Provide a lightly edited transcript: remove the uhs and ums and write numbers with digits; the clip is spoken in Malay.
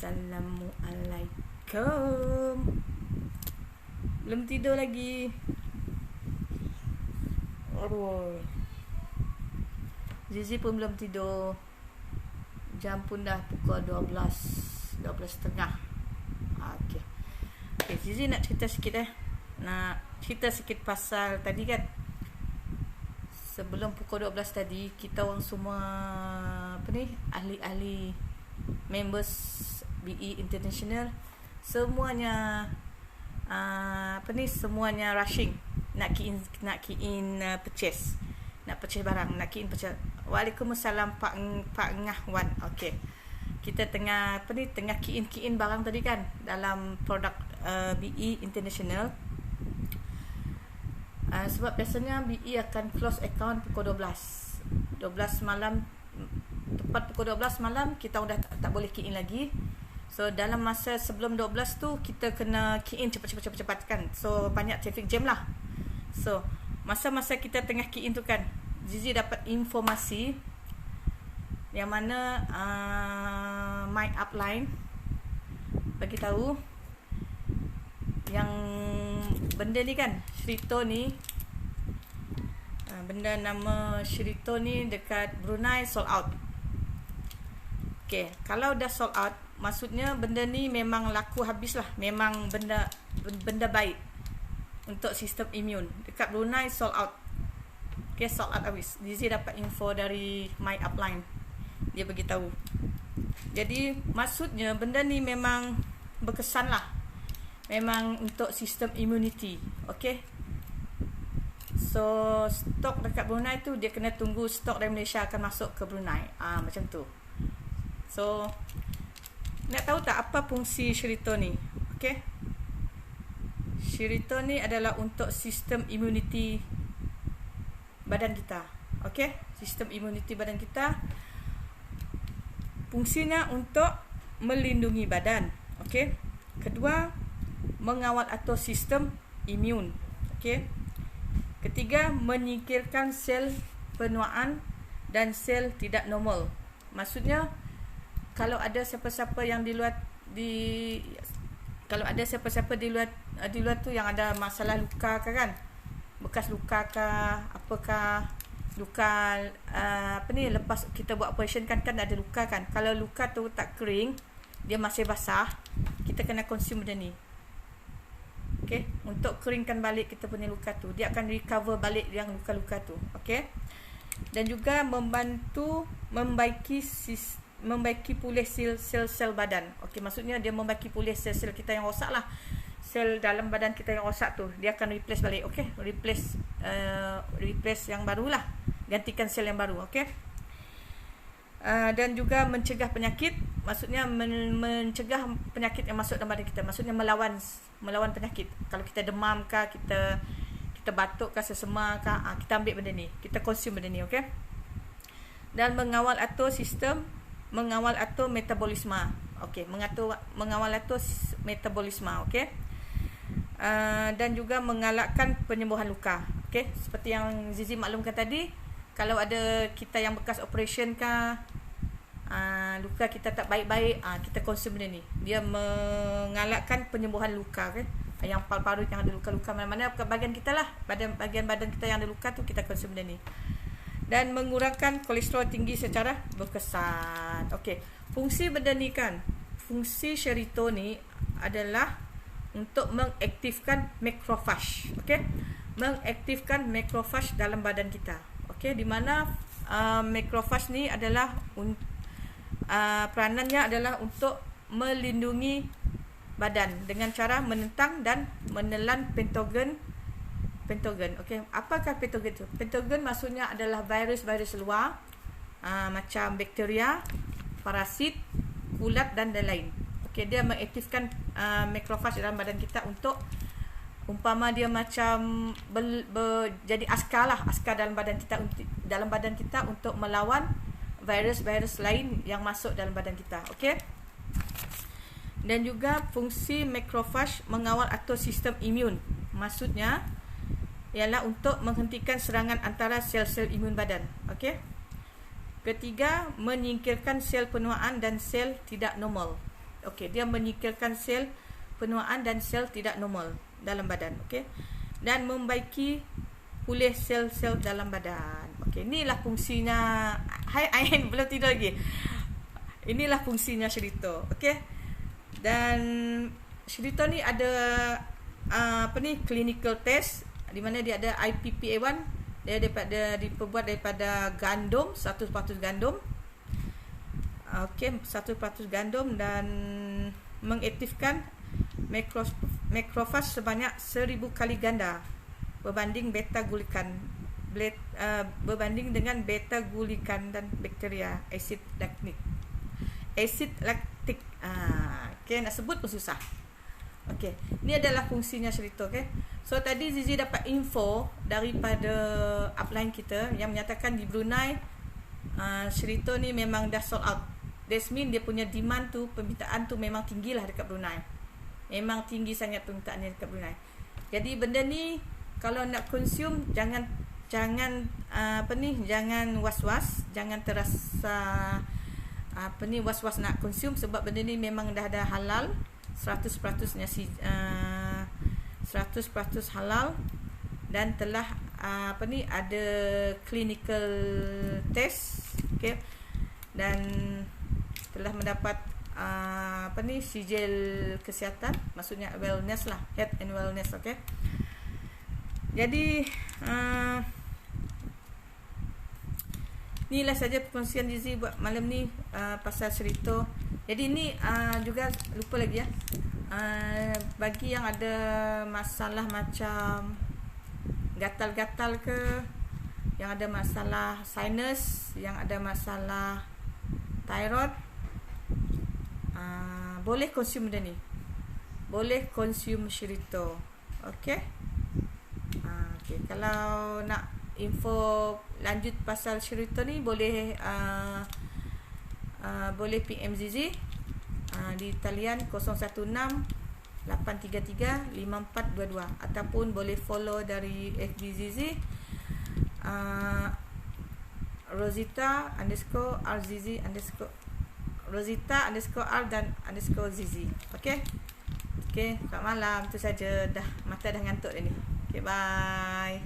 Assalamualaikum. Belum tidur lagi. Aduh. Zizi pun belum tidur. Jam pun dah pukul 12.30. Okey. Okay, Zizi nak cerita sikit Nak cerita sikit pasal tadi kan. Sebelum pukul 12 tadi, kita orang semua ahli-ahli members BE International semuanya semuanya rushing nak key in purchase. Nak purchase barang, nak key in purchase. Waalaikumsalam Pak Ngahwan. Okey. Kita tengah key in barang tadi kan dalam produk BE International. Sebab biasanya BE akan close account pukul 12 malam. Tepat pukul 12 malam kita dah tak boleh key in lagi. So dalam masa sebelum 12 tu kita kena key in cepat kan. So banyak traffic jam lah. So masa-masa kita tengah key in tu kan, Zizi dapat informasi yang mana my upline bagi tahu yang benda ni kan, Shrito ni, benda nama Shrito ni dekat Brunei sold out. Okay, kalau dah sold out, maksudnya benda ni memang laku habis lah. Memang benda baik untuk sistem imun. Dekat Brunei sold out. Okay, sold out habis. Zizi dapat info dari my upline. Dia beritahu. Jadi maksudnya benda ni memang berkesan lah. Memang untuk sistem immunity. Okay. So stok dekat Brunei tu dia kena tunggu stok dari Malaysia akan masuk ke Brunei. Macam tu. So nak tahu tak apa fungsi Shrito ni? Okay. Shrito ni adalah untuk sistem immunity badan kita. Okay. Sistem immunity badan kita. Fungsinya untuk melindungi badan. Okay. Kedua, mengawal atau sistem imun. Okey. Ketiga, menyingkirkan sel penuaan dan sel tidak normal. Maksudnya kalau ada siapa-siapa yang di luar tu yang ada masalah luka kan? Bekas luka ke apakah luka lepas kita buat operation kan ada luka kan. Kalau luka tu tak kering, dia masih basah, kita kena consume benda ni. Okey, untuk keringkan balik kita punya luka tu, dia akan recover balik yang luka-luka tu. Okey. Dan juga membantu membaiki pulih sel-sel badan. Okey, maksudnya dia membaiki pulih sel-sel kita yang rosak lah. Sel dalam badan kita yang rosak tu, dia akan replace balik. Okey, replace yang barulah. Gantikan sel yang baru. Okey. Dan juga mencegah penyakit, maksudnya mencegah penyakit yang masuk dalam badan kita, maksudnya melawan penyakit. Kalau kita demam ke, kita batuk ke, sesema ke, kita ambil benda ni, kita consume benda ni. Okey. Dan mengawal atau metabolisme. Okey, mengawal atau metabolisme. Okey. Dan juga mengalakkan penyembuhan luka. Okey, seperti yang Zizi maklumkan tadi, kalau ada kita yang bekas operation ke, luka kita tak baik-baik, kita consume benda ni. Dia mengalakkan penyembuhan luka. Okay? Yang paru-paru yang ada luka-luka mana-mana bahagian kita lah, bagian badan kita yang ada luka tu, kita consume benda ni. Dan mengurangkan kolesterol tinggi secara berkesan. Okey, fungsi benda ni kan, fungsi Shrito ni adalah untuk mengaktifkan makrofage. Okey, mengaktifkan makrofage dalam badan kita. Okey, di mana makrofage ni adalah peranannya adalah untuk melindungi badan dengan cara menentang dan menelan patogen. Okey, apakah patogen tu? Patogen maksudnya adalah virus-virus luar, macam bakteria, parasit, kulat dan lain-lain. Okey, dia mengaktifkan makrofage dalam badan kita untuk, umpama dia macam jadi askar dalam badan kita untuk melawan virus-virus lain yang masuk dalam badan kita. Okey. Dan juga fungsi makrofage mengawal atau sistem imun. Maksudnya ialah untuk menghentikan serangan antara sel-sel imun badan. Okey. Ketiga, menyingkirkan sel penuaan dan sel tidak normal. Okey, dia menyingkirkan sel penuaan dan sel tidak normal dalam badan. Okey, dan membaiki pulih sel-sel dalam badan. Okey, inilah fungsinya. Hai Ain, belum tidur lagi. Inilah fungsinya Shirito. Okey, dan Shirito ni ada clinical test di mana dia ada IPPA1. Dia diperbuat daripada gandum, 100% gandum. Okey, 100% gandum, dan mengaktifkan makrofag sebanyak 1000 kali ganda berbanding berbanding dengan beta gulikan dan bakteria asid laktik. Okey, nak sebut pun susah. Okey, ini adalah fungsinya Shirito. Okey, so tadi Zizi dapat info daripada upline kita yang menyatakan di Brunei Shirito ni memang dah sold out. That means dia punya demand tu, permintaan tu memang tinggilah dekat Brunei. Memang tinggi sangat permintaannya dekat Brunei. Jadi benda ni kalau nak consume, jangan was-was, jangan terasa was-was nak consume, sebab benda ni memang dah ada halal 100% halal, dan telah ada clinical test. Okey, dan telah mendapat sijil kesihatan, maksudnya wellness lah, health and wellness. Okey, jadi inilah saja perkongsian Zizi buat malam ni pasal Shirito. Jadi ni juga lupa lagi ya, bagi yang ada masalah macam gatal-gatal ke, yang ada masalah sinus, yang ada masalah thyroid, boleh consume benda ni, boleh consume Shirito. Okey, okey, kalau nak info lanjut pasal Shirito ni boleh boleh PM Zizi di talian 016 833 5422, ataupun boleh follow dari FB Zizi Rosita_R dan _Zizi. Okey, selamat malam. Itu saja, dah mata dah ngantuk dah ni. Okey, bye.